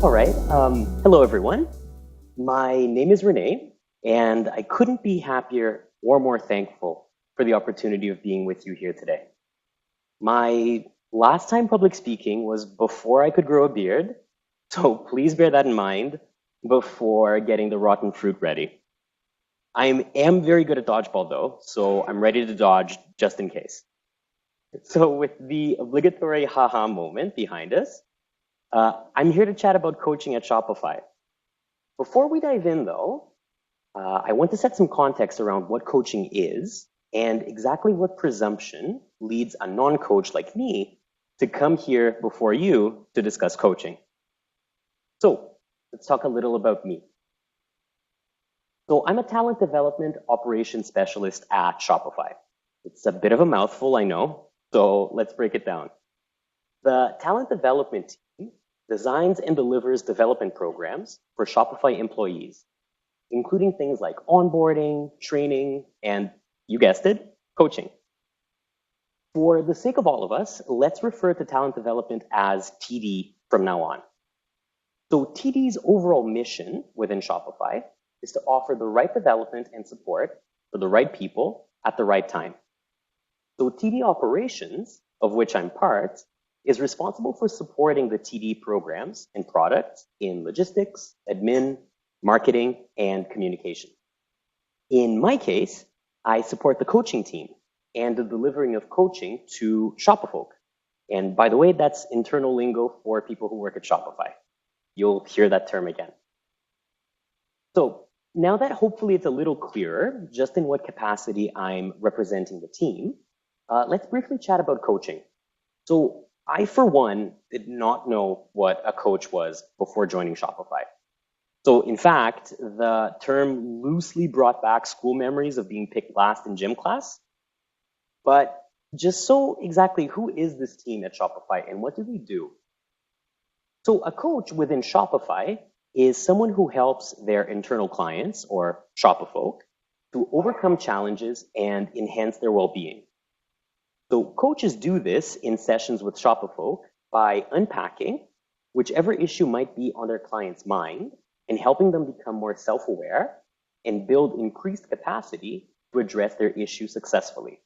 All right. Hello, everyone. My name is Rene, and I couldn't be happier or more thankful for the opportunity of being with you here today. My last time public speaking was before I could grow a beard, so please bear that in mind before getting the rotten fruit ready. I am very good at dodgeball, though, so I'm ready to dodge just in case. So, with the obligatory haha moment behind us, I'm here to chat about coaching at Shopify. Before we dive in, though, I want to set some context around what coaching is and exactly what presumption leads a non-coach like me to come here before you to discuss coaching. So let's talk a little about me. So I'm a talent development operations specialist at Shopify. It's a bit of a mouthful, I know, so let's break it down. The talent development team designs and delivers development programs for Shopify employees, including things like onboarding, training, and you guessed it, coaching. For the sake of all of us, let's refer to talent development as TD from now on. So TD's overall mission within Shopify is to offer the right development and support for the right people at the right time. So TD operations, of which I'm part, is responsible for supporting the TD programs and products in logistics, admin, marketing, and communication. In my case, I support the coaching team and the delivering of coaching to Shopify. And by the way, that's internal lingo for people who work at Shopify. You'll hear that term again. So now that hopefully it's a little clearer just in what capacity I'm representing the team, let's briefly chat about coaching. So I, for one, did not know what a coach was before joining Shopify. So in fact, the term loosely brought back school memories of being picked last in gym class. But just so exactly, who is this team at Shopify and what do they do? So a coach within Shopify is someone who helps their internal clients or Shopify to overcome challenges and enhance their well-being. So coaches do this in sessions with Shopify by unpacking whichever issue might be on their client's mind and helping them become more self-aware and build increased capacity to address their issue successfully.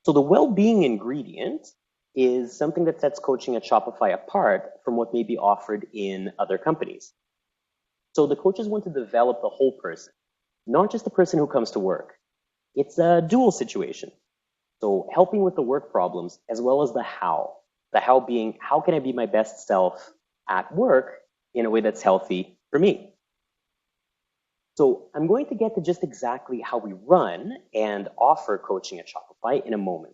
So the well-being ingredient is something that sets coaching at Shopify apart from what may be offered in other companies. So the coaches want to develop the whole person, not just the person who comes to work. It's a dual situation. So helping with the work problems as well as the how. The how being, how can I be my best self at work in a way that's healthy for me? So I'm going to get to just exactly how we run and offer coaching at Shopify in a moment.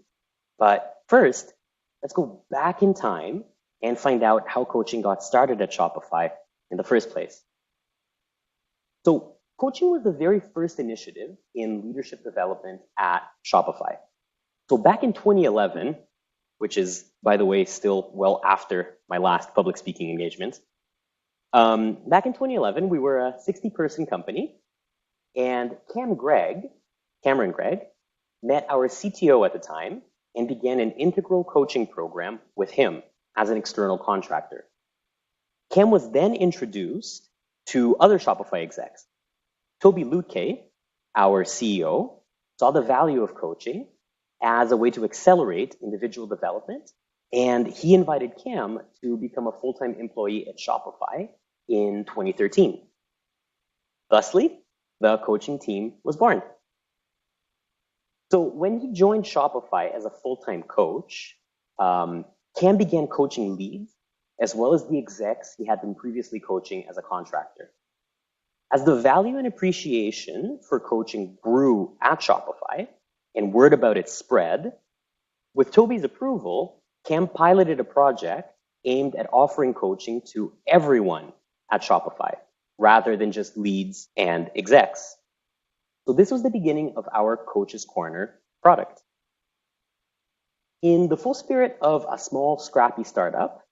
But first, let's go back in time and find out how coaching got started at Shopify in the first place. So coaching was the very first initiative in leadership development at Shopify. So back in 2011, which is, by the way, still well after my last public speaking engagement, back in 2011, we were a 60-person company, and Cameron Gregg, met our CTO at the time and began an integral coaching program with him as an external contractor. Cam was then introduced to other Shopify execs. Toby Lutke, our CEO, saw the value of coaching as a way to accelerate individual development, and he invited Cam to become a full-time employee at Shopify in 2013. Thusly, the coaching team was born. So when he joined Shopify as a full-time coach, Cam began coaching leads as well as the execs he had been previously coaching as a contractor. As the value and appreciation for coaching grew at Shopify and word about it spread, with Toby's approval, Cam piloted a project aimed at offering coaching to everyone at Shopify rather than just leads and execs. So this was the beginning of our Coach's Corner product. In the full spirit of a small, scrappy startup,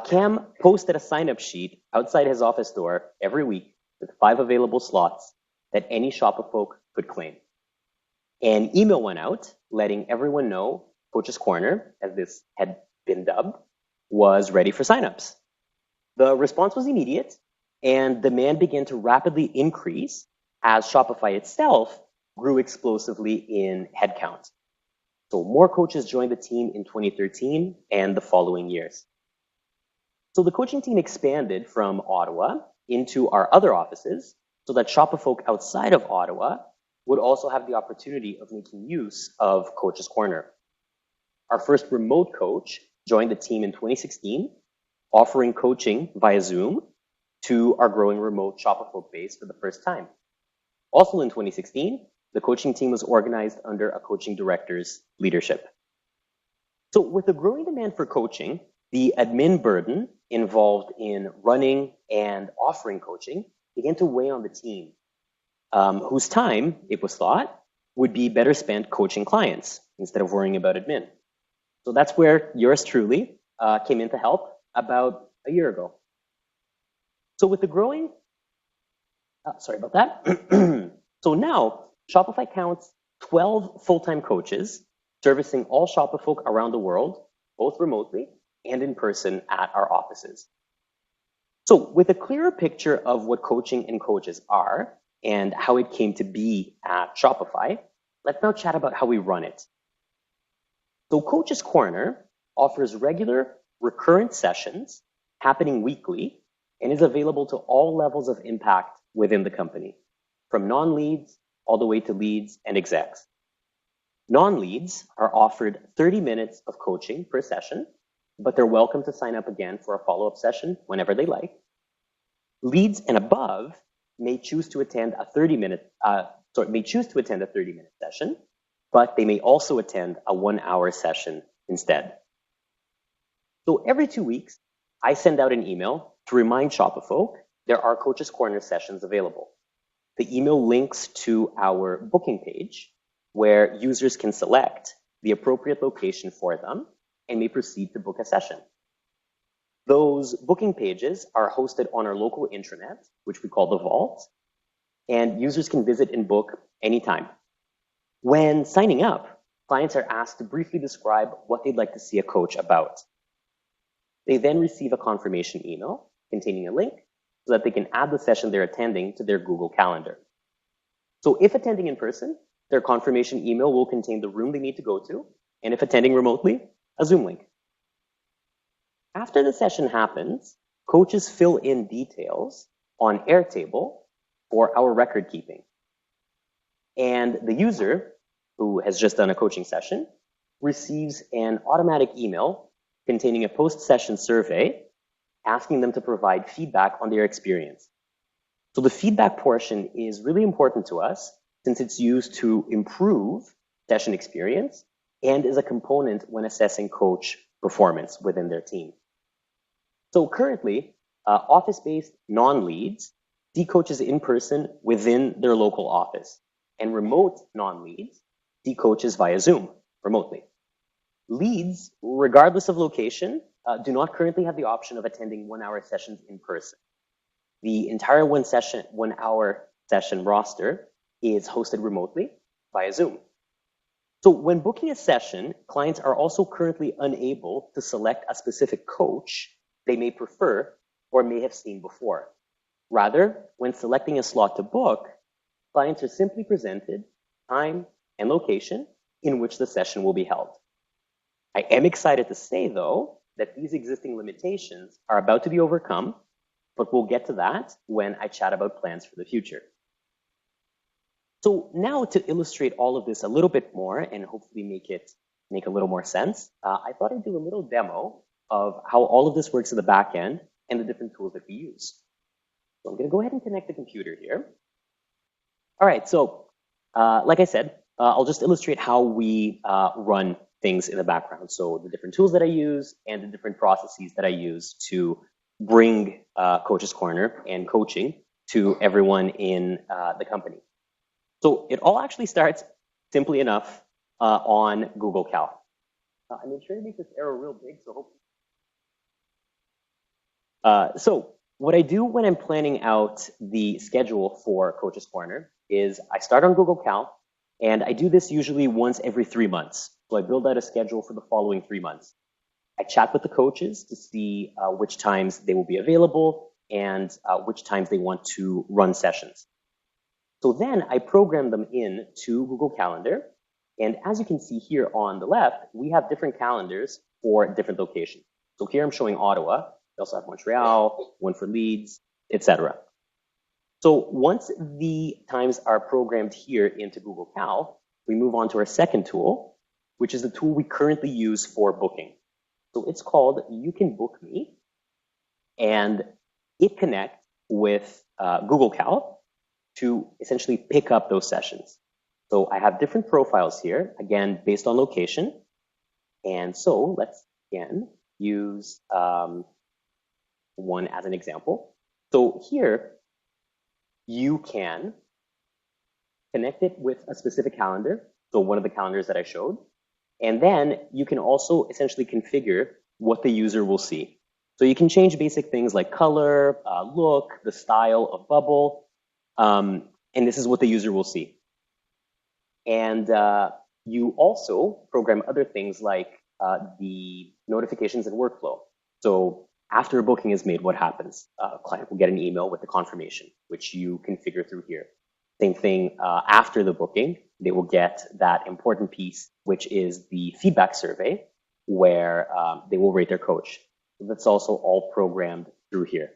Cam posted a sign-up sheet outside his office door every week with 5 available slots that any Shopify could claim. An email went out letting everyone know Coach's Corner, as this had been dubbed, was ready for signups. The response was immediate, and demand began to rapidly increase as Shopify itself grew explosively in headcount. So more coaches joined the team in 2013 and the following years. So the coaching team expanded from Ottawa into our other offices so that Shopify outside of Ottawa would also have the opportunity of making use of Coach's Corner. Our first remote coach joined the team in 2016, offering coaching via Zoom to our growing remote Shopify base for the first time. Also in 2016, the coaching team was organized under a coaching director's leadership. So with the growing demand for coaching, the admin burden involved in running and offering coaching began to weigh on the team, whose time, it was thought, would be better spent coaching clients instead of worrying about admin. So that's where yours truly came in to help about a year ago. So with the growing, sorry about that. So now Shopify counts 12 full-time coaches servicing all Shopify folk around the world, both remotely and in person at our offices. So with a clearer picture of what coaching and coaches are and how it came to be at Shopify, let's now chat about how we run it. So Coach's Corner offers regular, recurrent sessions happening weekly and is available to all levels of impact within the company, from non-leads all the way to leads and execs. Non-leads are offered 30 minutes of coaching per session, but they're welcome to sign up again for a follow-up session whenever they like. Leads and above may choose to attend a 30-minute session, but they may also attend a 1-hour session instead. So every 2 weeks, I send out an email to remind Shopify there are Coach's Corner sessions available. The email links to our booking page where users can select the appropriate location for them and may proceed to book a session. Those booking pages are hosted on our local intranet, which we call the Vault, and users can visit and book anytime. When signing up, clients are asked to briefly describe what they'd like to see a coach about. They then receive a confirmation email containing a link so that they can add the session they're attending to their Google Calendar. So if attending in person, their confirmation email will contain the room they need to go to, and if attending remotely, a Zoom link. After the session happens, coaches fill in details on Airtable for our record keeping. And the user, who has just done a coaching session, receives an automatic email containing a post-session survey asking them to provide feedback on their experience. So the feedback portion is really important to us since it's used to improve session experience and is a component when assessing coach performance within their team. So currently, office-based non-leads see coaches in person within their local office, and remote non-leads see coaches via Zoom remotely. Leads, regardless of location, do not currently have the option of attending 1-hour sessions in person. The entire 1-hour session roster is hosted remotely via Zoom. So when booking a session, clients are also currently unable to select a specific coach they may prefer or may have seen before. Rather, when selecting a slot to book, clients are simply presented time and location in which the session will be held. I am excited to say, though, that these existing limitations are about to be overcome, but we'll get to that when I chat about plans for the future. So now to illustrate all of this a little bit more and hopefully make a little more sense, I thought I'd do a little demo of how all of this works in the back end and the different tools that we use. So I'm going to go ahead and connect the computer here. All right, so like I said, I'll just illustrate how we run things in the background. So the different tools that I use and the different processes that I use to bring Coach's Corner and coaching to everyone in the company. So it all actually starts simply enough on Google Cal. I made sure to make this arrow real big, so hopefully. So what I do when I'm planning out the schedule for Coach's Corner is I start on Google Cal, and I do this usually once every 3 months. So I build out a schedule for the following 3 months. I chat with the coaches to see which times they will be available and which times they want to run sessions. So then I program them in to Google Calendar. And as you can see here on the left, we have different calendars for different locations. So here I'm showing Ottawa. We also have Montreal, one for Leeds, etc. So once the times are programmed here into Google Cal, we move on to our second tool, which is the tool we currently use for booking. So it's called You Can Book Me, and it connects with Google Cal to essentially pick up those sessions. So I have different profiles here, again, based on location. And so let's again use one as an example. So here you can connect it with a specific calendar. So one of the calendars that I showed. And then you can also essentially configure what the user will see. So you can change basic things like color, look, the style of bubble, and this is what the user will see. And you also program other things like the notifications and workflow. So after a booking is made, what happens? A client will get an email with the confirmation, which you configure through here. Same thing after the booking, they will get that important piece, which is the feedback survey, where they will rate their coach. That's also all programmed through here.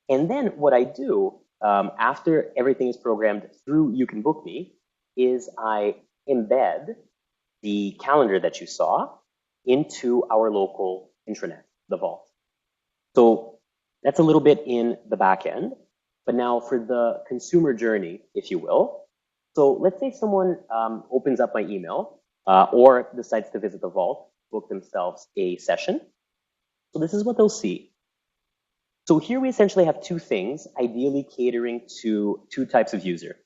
And then what I do after everything is programmed through You Can Book Me is I embed the calendar that you saw into our local intranet, the Vault. So that's a little bit in the back end. But now for the consumer journey, if you will. So let's say someone opens up my email or decides to visit the Vault, book themselves a session. So this is what they'll see. So here we essentially have two things, ideally catering to two types of user.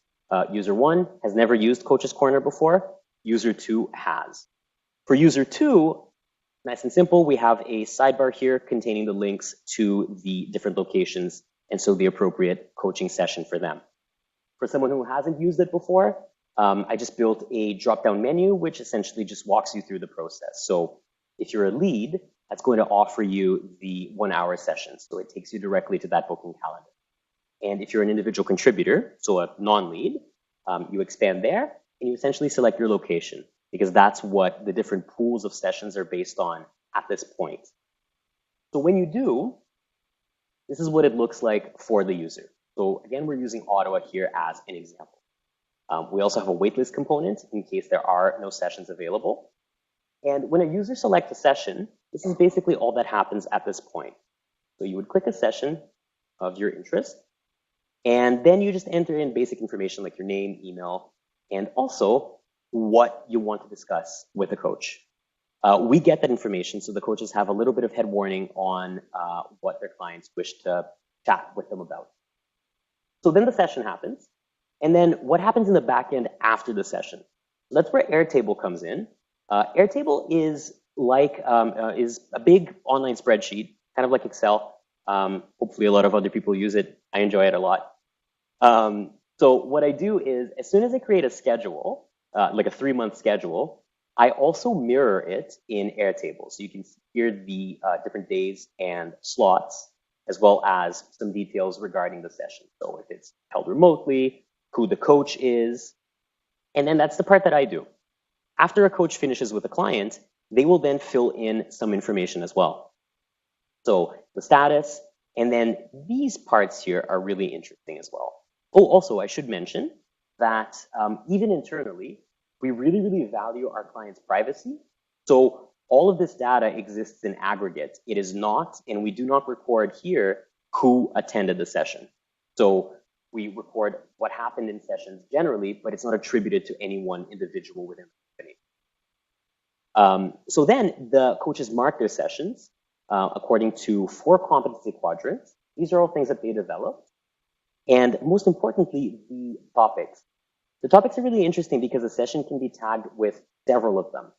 User one has never used Coach's Corner before. User two has. For user two, nice and simple, we have a sidebar here containing the links to the different locations and so the appropriate coaching session for them. For someone who hasn't used it before, I just built a drop-down menu, which essentially just walks you through the process. So if you're a lead, that's going to offer you the 1 hour session. So it takes you directly to that booking calendar. And if you're an individual contributor, so a non-lead, you expand there and you essentially select your location because that's what the different pools of sessions are based on at this point. So when you do, this is what it looks like for the user. So again, we're using Ottawa here as an example. We also have a waitlist component in case there are no sessions available. And when a user selects a session, this is basically all that happens at this point. So you would click a session of your interest, and then you just enter in basic information like your name, email, and also what you want to discuss with the coach. We get that information, so the coaches have a little bit of head warning on what their clients wish to chat with them about. So then the session happens, and then what happens in the back end after the session? So that's where Airtable comes in. Airtable is like is a big online spreadsheet, kind of like Excel. Hopefully a lot of other people use it. I enjoy it a lot. So what I do is as soon as I create a schedule, like a 3-month schedule, I also mirror it in Airtable. So you can see here the different days and slots, as well as some details regarding the session. So if it's held remotely, who the coach is, and then that's the part that I do. After a coach finishes with a client, they will then fill in some information as well. So the status, and then these parts here are really interesting as well. Oh, also, I should mention that even internally, we really, really value our clients' privacy. So all of this data exists in aggregate. It is not, and we do not record here who attended the session. So we record what happened in sessions generally, but it's not attributed to any one individual within the company. So then the coaches mark their sessions according to 4 competency quadrants. These are all things that they developed. And most importantly, the topics. The topics are really interesting because a session can be tagged with several of them.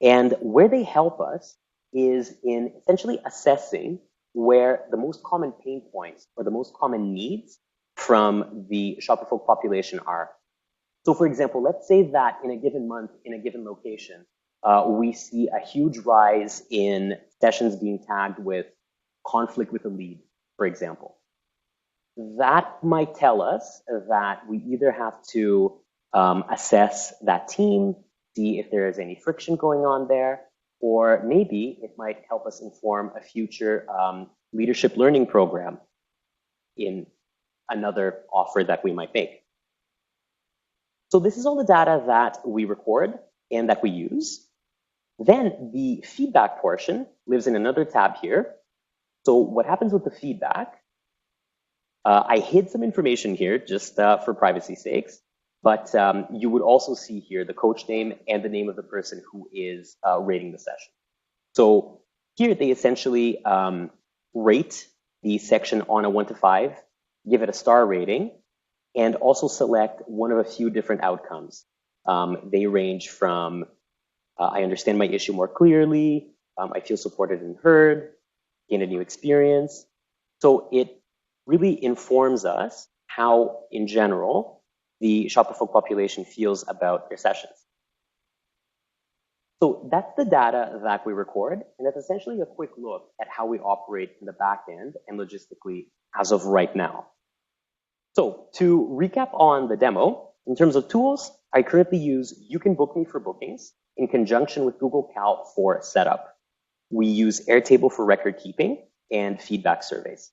And where they help us is in essentially assessing where the most common pain points or the most common needs from the Shopify population are. So for example, let's say that in a given month, in a given location, we see a huge rise in sessions being tagged with conflict with a lead, for example. That might tell us that we either have to assess that team, see if there is any friction going on there, or maybe it might help us inform a future leadership learning program in another offer that we might make. So this is all the data that we record and that we use. Then the feedback portion lives in another tab here. So what happens with the feedback? I hid some information here just for privacy's sakes, but you would also see here the coach name and the name of the person who is rating the session. So here they essentially rate the section on a 1 to 5, give it a star rating, and also select one of a few different outcomes. They range from, I understand my issue more clearly, I feel supported and heard, gain a new experience. So it really informs us how, in general, the Shopify population feels about their sessions. So that's the data that we record, and that's essentially a quick look at how we operate in the back end and logistically as of right now. So to recap on the demo, in terms of tools, I currently use You Can Book Me for bookings in conjunction with Google Cal for setup. We use Airtable for record keeping and feedback surveys.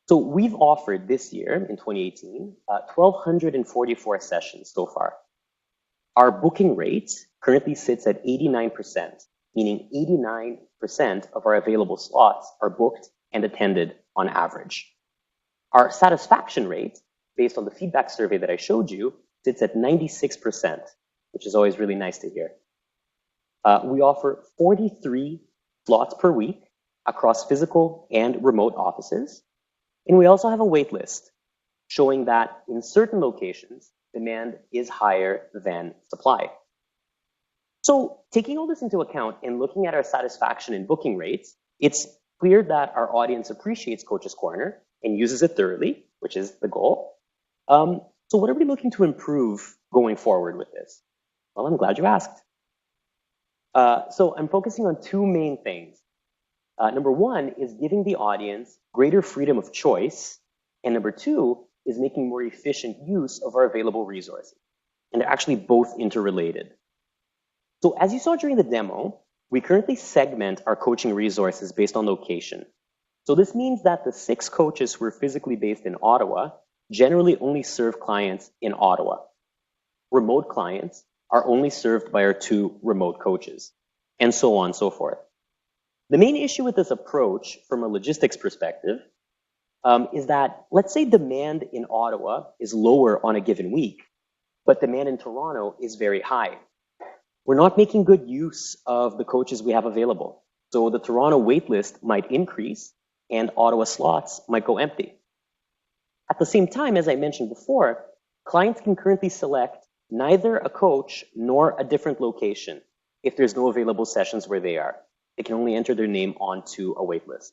So we've offered this year, in 2018, 1,244 sessions so far. Our booking rate currently sits at 89%, meaning 89% of our available slots are booked and attended on average. Our satisfaction rate, based on the feedback survey that I showed you, sits at 96%, which is always really nice to hear. We offer 43 slots per week across physical and remote offices. And we also have a wait list showing that in certain locations, demand is higher than supply. So taking all this into account and looking at our satisfaction and booking rates, it's clear that our audience appreciates Coach's Corner and uses it thoroughly, which is the goal. So what are we looking to improve going forward with this? Well, I'm glad you asked. So I'm focusing on two main things. Number one is giving the audience greater freedom of choice. And number two is making more efficient use of our available resources. And they're actually both interrelated. So as you saw during the demo, we currently segment our coaching resources based on location. So this means that the 6 coaches who are physically based in Ottawa generally only serve clients in Ottawa. Remote clients are only served by our 2 remote coaches, and so on and so forth. The main issue with this approach from a logistics perspective is that, let's say demand in Ottawa is lower on a given week, but demand in Toronto is very high. We're not making good use of the coaches we have available. So the Toronto waitlist might increase and Ottawa slots might go empty. At the same time, as I mentioned before, clients can currently select neither a coach nor a different location if there's no available sessions where they are. They can only enter their name onto a waitlist.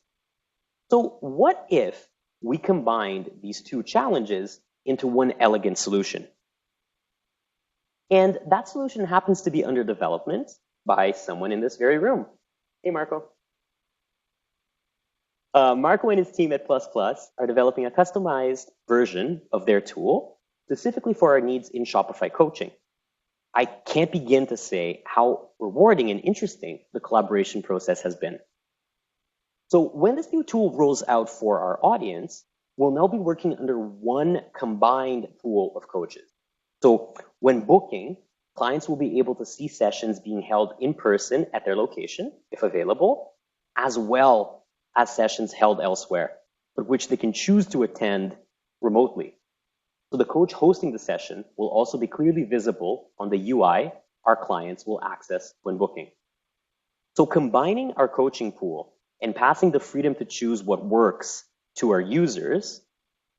So what if we combined these 2 challenges into one elegant solution? And that solution happens to be under development by someone in this very room. Hey, Marco. Marco and his team at Plus Plus are developing a customized version of their tool specifically for our needs in Shopify coaching. I can't begin to say how rewarding and interesting the collaboration process has been. So when this new tool rolls out for our audience, we'll now be working under one combined pool of coaches. So when booking, clients will be able to see sessions being held in person at their location, if available, as well as sessions held elsewhere, but which they can choose to attend remotely. So the coach hosting the session will also be clearly visible on the UI our clients will access when booking. So combining our coaching pool and passing the freedom to choose what works to our users,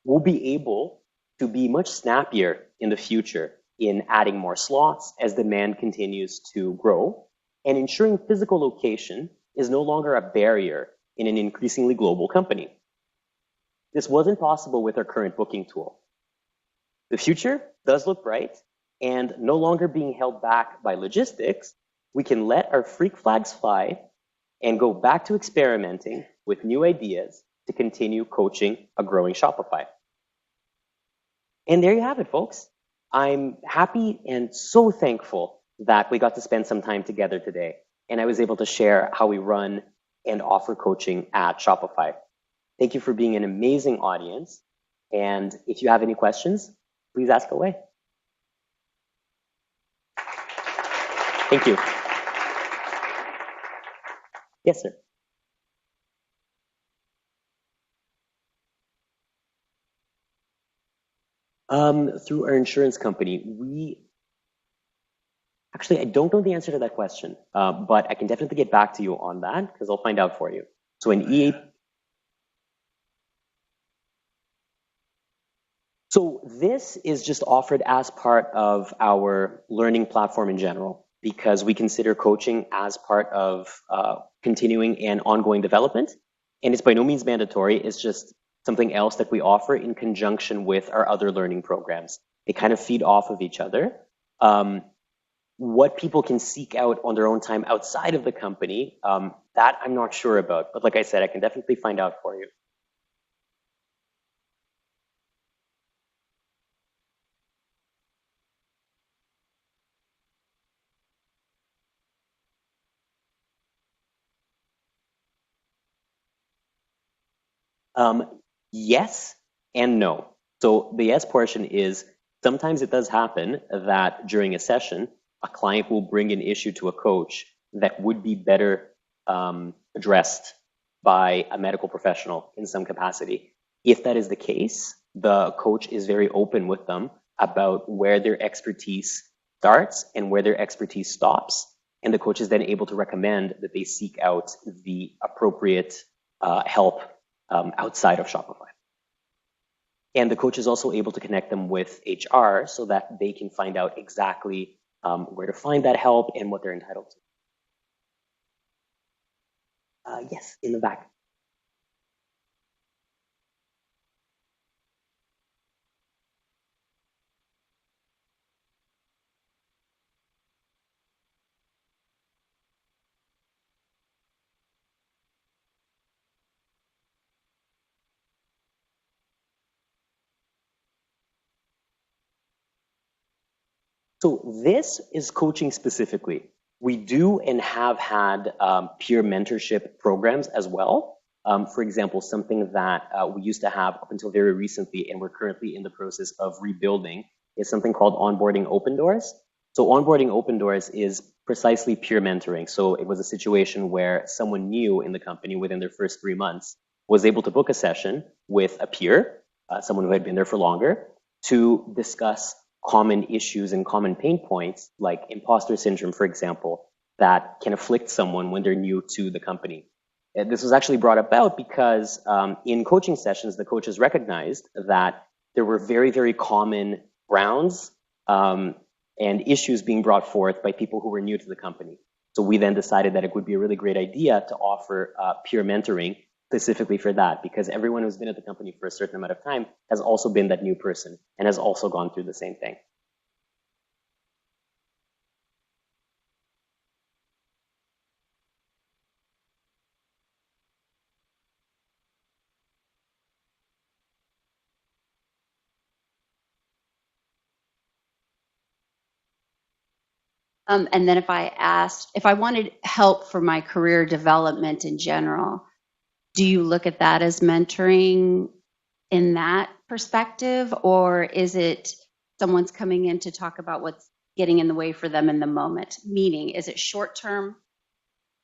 we'll be able to be much snappier in the future in adding more slots as demand continues to grow, and ensuring physical location is no longer a barrier in an increasingly global company. This wasn't possible with our current booking tool. The future does look bright, and no longer being held back by logistics, we can let our freak flags fly and go back to experimenting with new ideas to continue coaching a growing Shopify. And there you have it, folks. I'm happy and so thankful that we got to spend some time together today, and I was able to share how we run and offer coaching at Shopify. Thank you for being an amazing audience. And if you have any questions, please ask away. Thank you. Yes, sir. Through our insurance company, actually, I don't know the answer to that question, but I can definitely get back to you on that because I'll find out for you. So an EAP. So this is just offered as part of our learning platform in general, because we consider coaching as part of continuing and ongoing development. And it's by no means mandatory. It's just something else that we offer in conjunction with our other learning programs. They kind of feed off of each other. What people can seek out on their own time outside of the company, that I'm not sure about. But like I said, I can definitely find out for you. Yes and no. So the yes portion is sometimes it does happen that during a session, a client will bring an issue to a coach that would be better addressed by a medical professional in some capacity. If that is the case, the coach is very open with them about where their expertise starts and where their expertise stops. And the coach is then able to recommend that they seek out the appropriate help outside of Shopify. And the coach is also able to connect them with HR so that they can find out exactly where to find that help and what they're entitled to. Yes, in the back. So this is coaching specifically. We do and have had peer mentorship programs as well. For example, something that we used to have up until very recently, and we're currently in the process of rebuilding, is something called Onboarding Open Doors. So Onboarding Open Doors is precisely peer mentoring. So it was a situation where someone new in the company within their first 3 months was able to book a session with a peer, someone who had been there for longer, to discuss common issues and common pain points, like imposter syndrome, for example, that can afflict someone when they're new to the company. And this was actually brought about because in coaching sessions, the coaches recognized that there were very, very common grounds and issues being brought forth by people who were new to the company. So we then decided that it would be a really great idea to offer peer mentoring specifically for that, because everyone who's been at the company for a certain amount of time has also been that new person and has also gone through the same thing. And then if I wanted help for my career development in general, do you look at that as mentoring in that perspective, or is it someone's coming in to talk about what's getting in the way for them in the moment? Meaning, is it short term?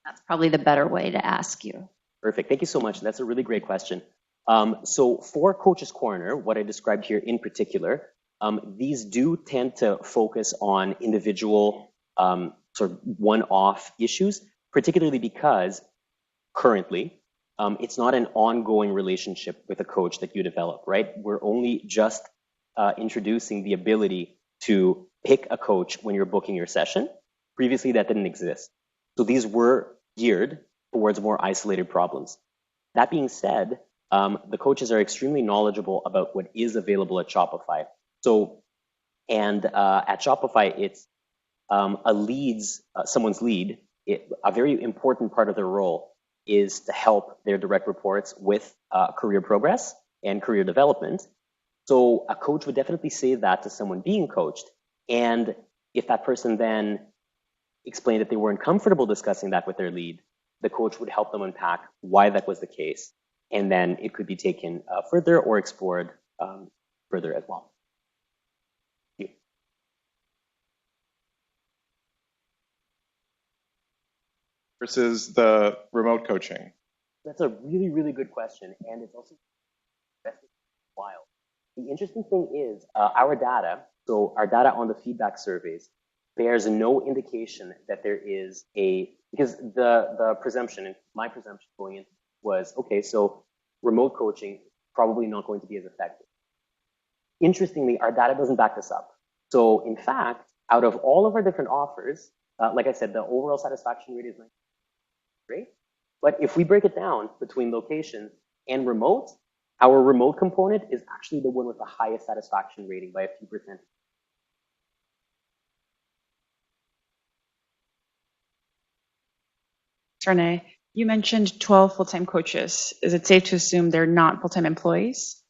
That's probably the better way to ask you. Perfect. Thank you so much. That's a really great question. So for Coach's Corner, what I described here in particular, these do tend to focus on individual sort of one-off issues, particularly because currently it's not an ongoing relationship with a coach that you develop, right? We're only just introducing the ability to pick a coach when you're booking your session. Previously, that didn't exist. So these were geared towards more isolated problems. That being said, the coaches are extremely knowledgeable about what is available at Shopify. So, and at Shopify, it's someone's lead, a very important part of their role is to help their direct reports with career progress and career development. So a coach would definitely say that to someone being coached. And if that person then explained that they weren't comfortable discussing that with their lead, the coach would help them unpack why that was the case. And then it could be taken further or explored further as well. Versus the remote coaching? That's a really, really good question. And it's also wild. The interesting thing is our data, so our data on the feedback surveys, bears no indication that there is because the presumption, and my presumption going in was, okay, so remote coaching probably not going to be as effective. Interestingly, our data doesn't back this up. So in fact, out of all of our different offers, like I said, the overall satisfaction rate is great. But if we break it down between location and remote, our remote component is actually the one with the highest satisfaction rating by a few percent. Rene, you mentioned 12 full-time coaches. Is it safe to assume they're not full-time employees?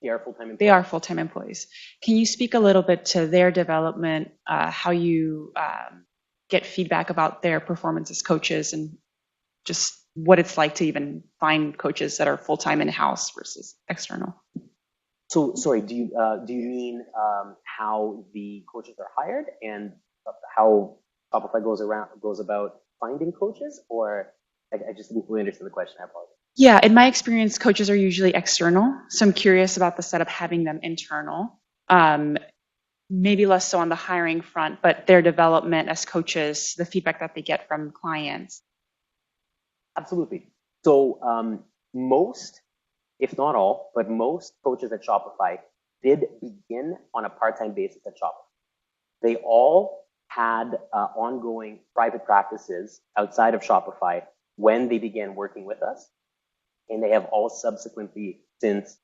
They are full-time employees. They are full-time employees. Can you speak a little bit to their development, how you get feedback about their performance as coaches, and just what it's like to even find coaches that are full-time in-house versus external? So, sorry, do you mean how the coaches are hired and how Shopify goes about finding coaches, or I just didn't fully understand the question. I apologize. Yeah, in my experience, coaches are usually external, so I'm curious about the setup having them internal. Maybe less so on the hiring front, but their development as coaches, the feedback that they get from clients. Absolutely. So most, if not all, but most coaches at Shopify did begin on a part-time basis at Shopify. They all had ongoing private practices outside of Shopify when they began working with us. And they have all subsequently since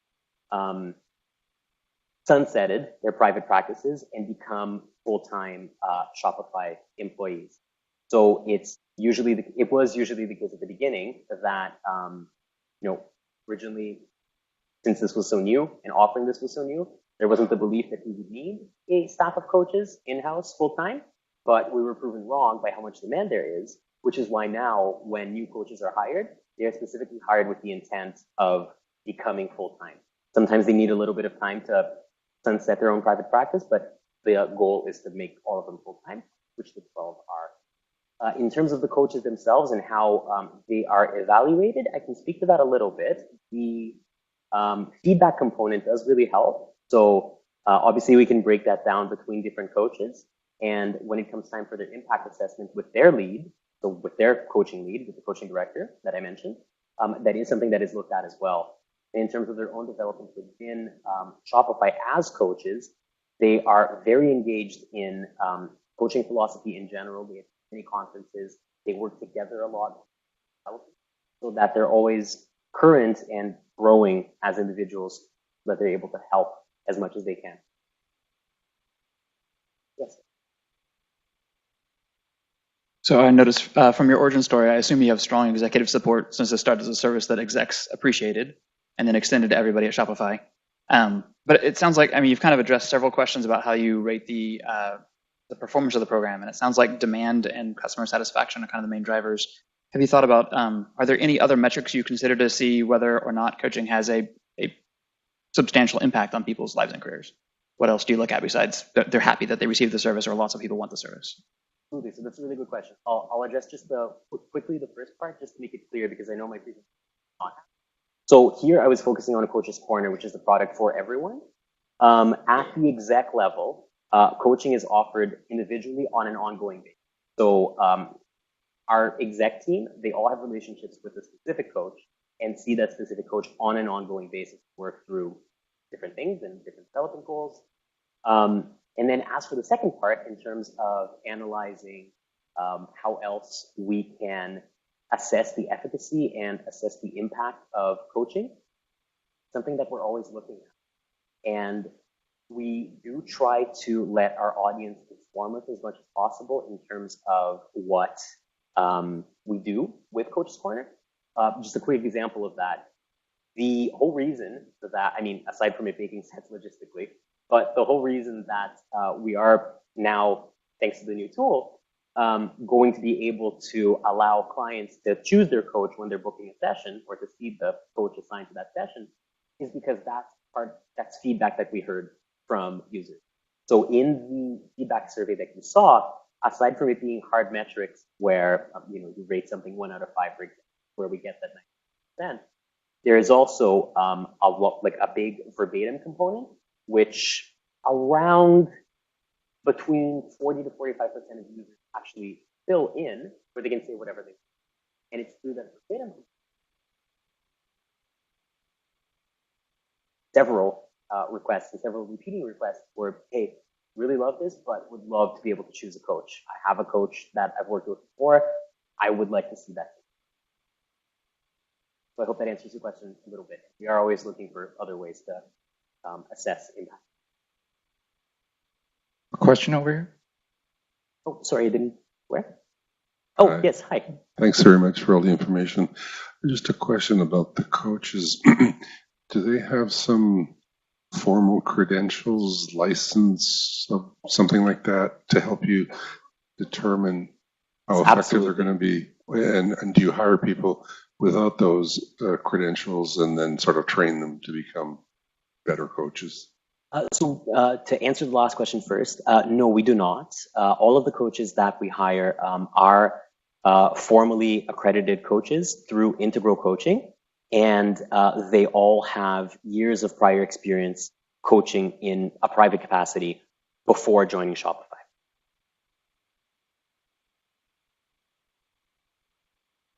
sunsetted their private practices and become full-time Shopify employees. So it was usually the case at the beginning that originally, since this was so new and offering this was so new, there wasn't the belief that we would need a staff of coaches in-house full-time, but we were proven wrong by how much demand there is, which is why now when new coaches are hired, they are specifically hired with the intent of becoming full-time. Sometimes they need a little bit of time to sunset their own private practice, but the goal is to make all of them full-time, which the 12 are. In terms of the coaches themselves and how they are evaluated, I can speak to that a little bit. The feedback component does really help. So obviously we can break that down between different coaches. And when it comes time for their impact assessment with their lead, so with their coaching lead, with the coaching director that I mentioned, that is something that is looked at as well. In terms of their own development within Shopify as coaches, they are very engaged in coaching philosophy in general. They have many conferences. They work together a lot so that they're always current and growing as individuals, so that they're able to help as much as they can. Yes. So I noticed from your origin story, I assume you have strong executive support since it started as a service that execs appreciated and then extended to everybody at Shopify. But it sounds like, you've kind of addressed several questions about how you rate the performance of the program, and it sounds like demand and customer satisfaction are kind of the main drivers. Have you thought about, are there any other metrics you consider to see whether or not coaching has a substantial impact on people's lives and careers? What else do you look at besides they're happy that they received the service, or lots of people want the service? Absolutely. So that's a really good question. I'll address just quickly the first part, just to make it clear, because I know my previous not. So here I was focusing on a coach's corner, which is the product for everyone. At the exec level, coaching is offered individually on an ongoing basis. So our exec team, they all have relationships with a specific coach and see that specific coach on an ongoing basis work through different things and different development goals. And then as for the second part, in terms of analyzing how else we can assess the efficacy and assess the impact of coaching, something that we're always looking at. And we do try to let our audience informative as much as possible in terms of what we do with Coach's Corner. Just a quick example of that. The whole reason for that, I mean, aside from it making sense logistically, but the whole reason that we are now, thanks to the new tool, going to be able to allow clients to choose their coach when they're booking a session or to see the coach assigned to that session is because that's feedback that we heard from users. So in the feedback survey that you saw, aside from it being hard metrics where you rate something 1 out of 5, for example, where we get that 90%, there is also a big verbatim component, which around between 40 to 45% of users actually fill in, where they can say whatever they want. And it's through that verbatim several requests and several repeating requests were, hey, really love this, but would love to be able to choose a coach. I have a coach that I've worked with before. I would like to see that. So I hope that answers your question a little bit. We are always looking for other ways to assess impact. A question over here? Oh, sorry, I didn't. Where? Oh, hi. Yes, hi. Thanks very much for all the information. Just a question about the coaches. Do they have some formal credentials, license, something like that to help you determine how effective they're going to be? And do you hire people without those credentials and then sort of train them to become better coaches? To answer the last question first, no, we do not. All of the coaches that we hire are formally accredited coaches through Integral Coaching, and they all have years of prior experience coaching in a private capacity before joining Shopify.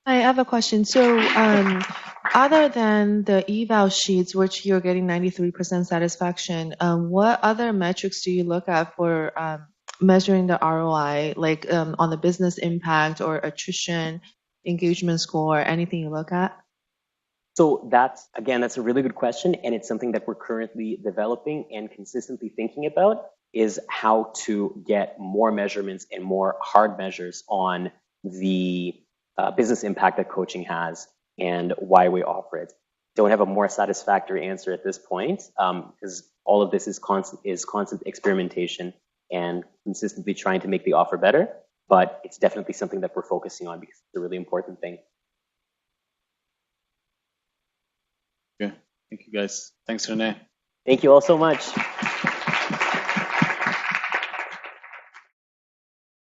I have a question. So other than the eval sheets, which you're getting 93% satisfaction, what other metrics do you look at for measuring the ROI, like on the business impact or attrition, engagement score, anything you look at? So that's a really good question, and it's something that we're currently developing and consistently thinking about, is how to get more measurements and more hard measures on the business impact that coaching has and why we offer it. Don't have a more satisfactory answer at this point, because all of this is constant experimentation and consistently trying to make the offer better, but it's definitely something that we're focusing on because it's a really important thing. Okay, thank you guys. Thanks, Rene. Thank you all so much.